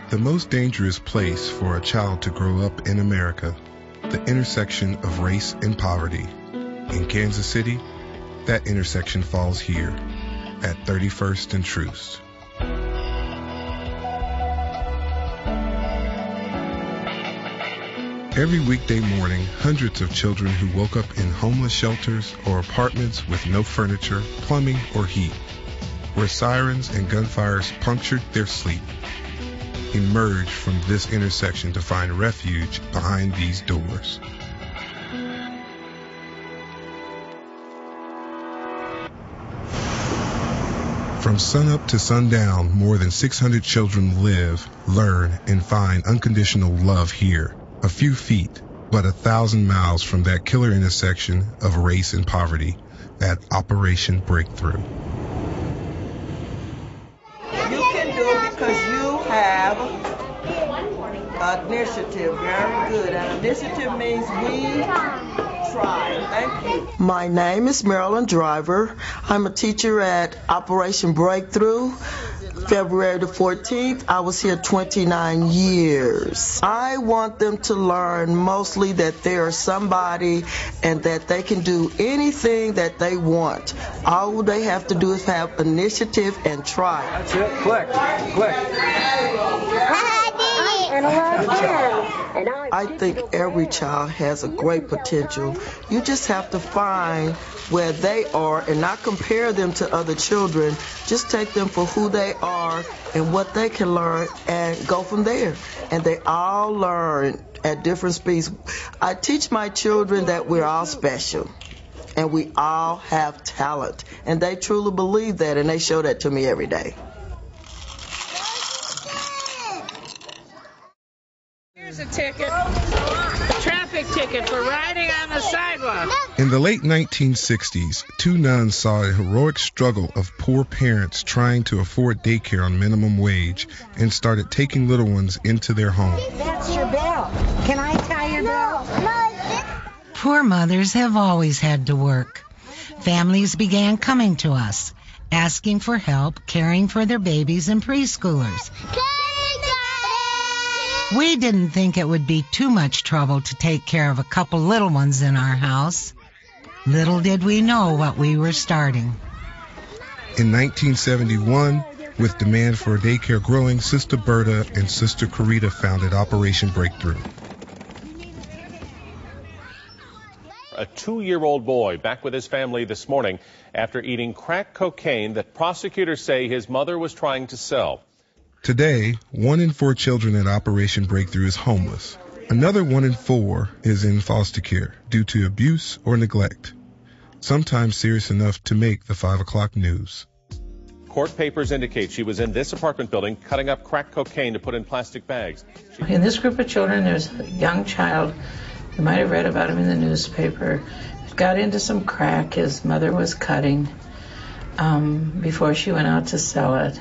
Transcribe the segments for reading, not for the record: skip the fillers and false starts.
The most dangerous place for a child to grow up in America, the intersection of race and poverty. In Kansas City, that intersection falls here at 31st and Troost. Every weekday morning, hundreds of children who woke up in homeless shelters or apartments with no furniture, plumbing, or heat, where sirens and gunfires punctured their sleep, emerged from this intersection to find refuge behind these doors. From sunup to sundown, more than 600 children live, learn, and find unconditional love here. A few feet, but 1,000 miles from that killer intersection of race and poverty at Operation Breakthrough. You can do it because you have initiative. Very good. And initiative means we try. Thank you. My name is Marilyn Driver. I'm a teacher at Operation Breakthrough. February the 14th, I was here 29 years. I want them to learn mostly that they are somebody and that they can do anything that they want. All they have to do is have initiative and try. That's it. Click. I think every child has a great potential. You just have to find where they are and not compare them to other children. Just take them for who they are and what they can learn and go from there. And they all learn at different speeds. I teach my children that we're all special and we all have talent. And they truly believe that, and they show that to me every day. Here's a ticket, a traffic ticket for riding on the sidewalk. In the late 1960s, two nuns saw a heroic struggle of poor parents trying to afford daycare on minimum wage and started taking little ones into their home. That's your bell. Can I tie your bell? Poor mothers have always had to work. Families began coming to us, asking for help caring for their babies and preschoolers. We didn't think it would be too much trouble to take care of a couple little ones in our house. Little did we know what we were starting. In 1971, with demand for daycare growing, Sister Berta and Sister Carita founded Operation Breakthrough. A 2-year-old boy back with his family this morning after eating crack cocaine that prosecutors say his mother was trying to sell. Today, 1 in 4 children at Operation Breakthrough is homeless. Another 1 in 4 is in foster care due to abuse or neglect, sometimes serious enough to make the 5 o'clock news. Court papers indicate she was in this apartment building cutting up crack cocaine to put in plastic bags. In this group of children, there's a young child. You might have read about him in the newspaper. Got into some crack his mother was cutting before she went out to sell it.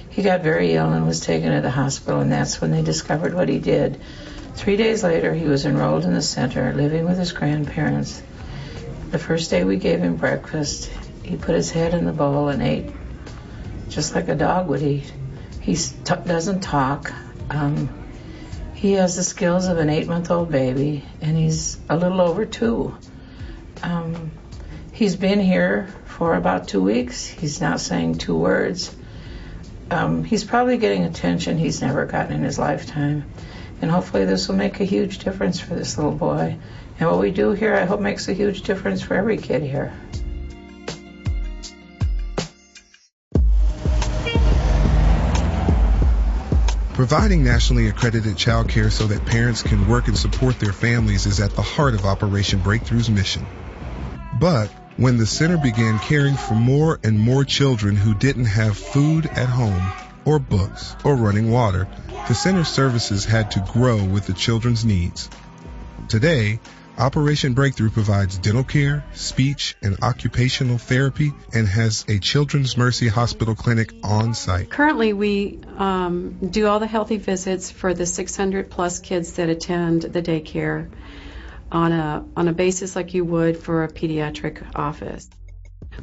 He got very ill and was taken to the hospital, and that's when they discovered what he did. 3 days later, he was enrolled in the center, living with his grandparents. The first day we gave him breakfast, he put his head in the bowl and ate just like a dog would eat. He doesn't talk. He has the skills of an 8-month-old baby, and he's a little over 2. He's been here for about 2 weeks. He's now saying 2 words. He's probably getting attention he's never gotten in his lifetime. And hopefully this will make a huge difference for this little boy. And what we do here, I hope, makes a huge difference for every kid here. Providing nationally accredited child care so that parents can work and support their families is at the heart of Operation Breakthrough's mission. But when the center began caring for more and more children who didn't have food at home, or books, or running water, the center's services had to grow with the children's needs. Today, Operation Breakthrough provides dental care, speech, and occupational therapy, and has a Children's Mercy Hospital clinic on site. Currently, we do all the healthy visits for the 600 plus kids that attend the daycare on a basis like you would for a pediatric office.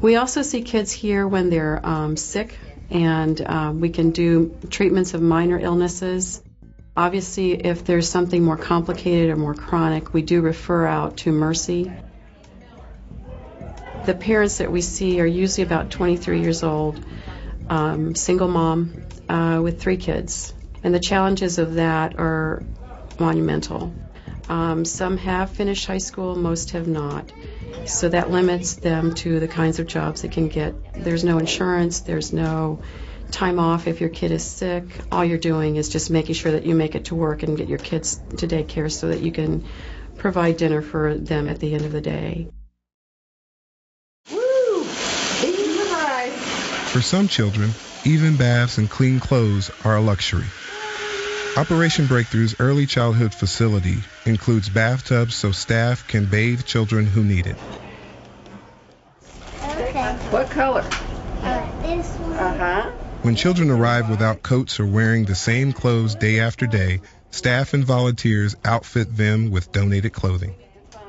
We also see kids here when they're sick and we can do treatments of minor illnesses. Obviously, if there's something more complicated or more chronic, we do refer out to Mercy. The parents that we see are usually about 23 years old, single mom with 3 kids. And the challenges of that are monumental. Some have finished high school, most have not. So that limits them to the kinds of jobs they can get. There's no insurance, there's no time off if your kid is sick. All you're doing is just making sure that you make it to work and get your kids to daycare so that you can provide dinner for them at the end of the day. For some children, even baths and clean clothes are a luxury. Operation Breakthrough's early childhood facility includes bathtubs so staff can bathe children who need it. Okay. What color? This one. Uh-huh. When children arrive without coats or wearing the same clothes day after day, staff and volunteers outfit them with donated clothing.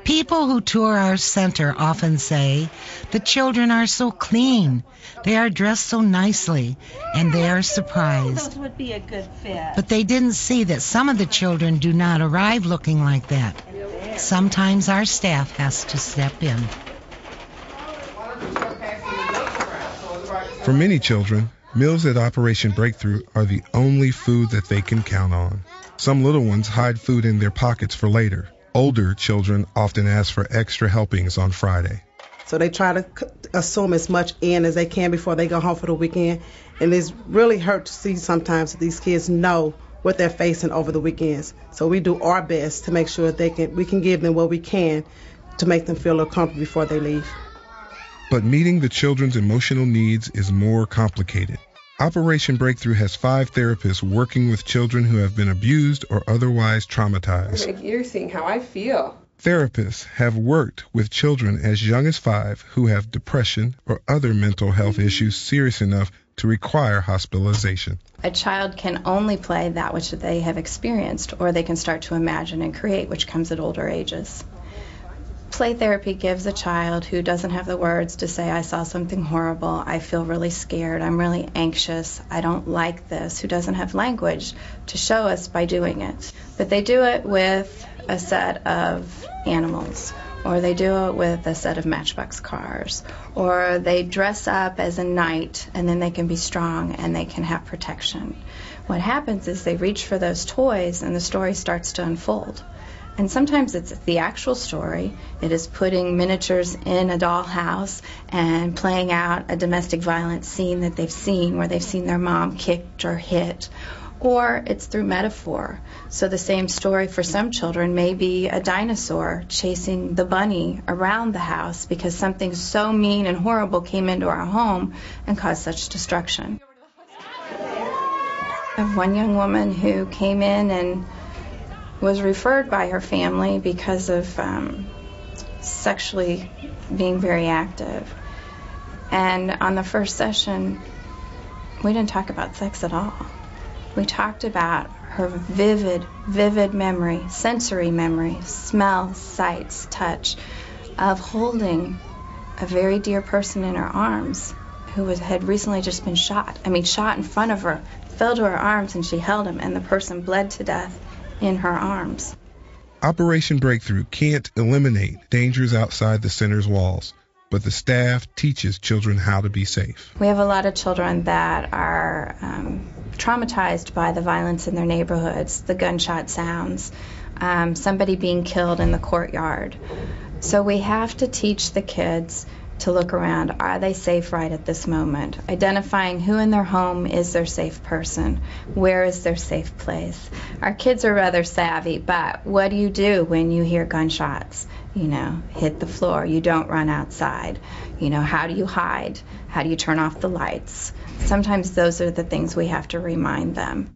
People who tour our center often say the children are so clean, they are dressed so nicely, and they are surprised. Those would be a good fit. But they didn't see that some of the children do not arrive looking like that. Sometimes our staff has to step in. For many children, meals at Operation Breakthrough are the only food that they can count on. Some little ones hide food in their pockets for later. Older children often ask for extra helpings on Friday. So they try to assume as much in as they can before they go home for the weekend. And it's really hurt to see sometimes that these kids know what they're facing over the weekends. So we do our best to make sure we can give them what we can to make them feel a little comfortable before they leave. But meeting the children's emotional needs is more complicated. Operation Breakthrough has 5 therapists working with children who have been abused or otherwise traumatized. You're seeing how I feel. Therapists have worked with children as young as 5 who have depression or other mental health issues serious enough to require hospitalization. A child can only play that which they have experienced, or they can start to imagine and create, which comes at older ages. Play therapy gives a child who doesn't have the words to say, I saw something horrible, I feel really scared, I'm really anxious, I don't like this, who doesn't have language to show us by doing it. But they do it with a set of animals, or they do it with a set of Matchbox cars, or they dress up as a knight and then they can be strong and they can have protection. What happens is they reach for those toys and the story starts to unfold. And sometimes it's the actual story. It is putting miniatures in a dollhouse and playing out a domestic violence scene that they've seen, where they've seen their mom kicked or hit. Or it's through metaphor. So the same story for some children may be a dinosaur chasing the bunny around the house because something so mean and horrible came into our home and caused such destruction. I have one young woman who came in and was referred by her family because of sexually being very active. And on the first session, we didn't talk about sex at all. We talked about her vivid memory, sensory memory, smell, sights, touch, of holding a very dear person in her arms who had recently just been shot. Shot in front of her, fell to her arms, and she held him, and the person bled to death in her arms. Operation Breakthrough can't eliminate dangers outside the center's walls, but the staff teaches children how to be safe. We have a lot of children that are traumatized by the violence in their neighborhoods, the gunshot sounds, somebody being killed in the courtyard. So we have to teach the kids to look around. Are they safe right at this moment? Identifying who in their home is their safe person. Where is their safe place? Our kids are rather savvy, but what do you do when you hear gunshots? Hit the floor. You don't run outside. How do you hide? How do you turn off the lights? Sometimes those are the things we have to remind them.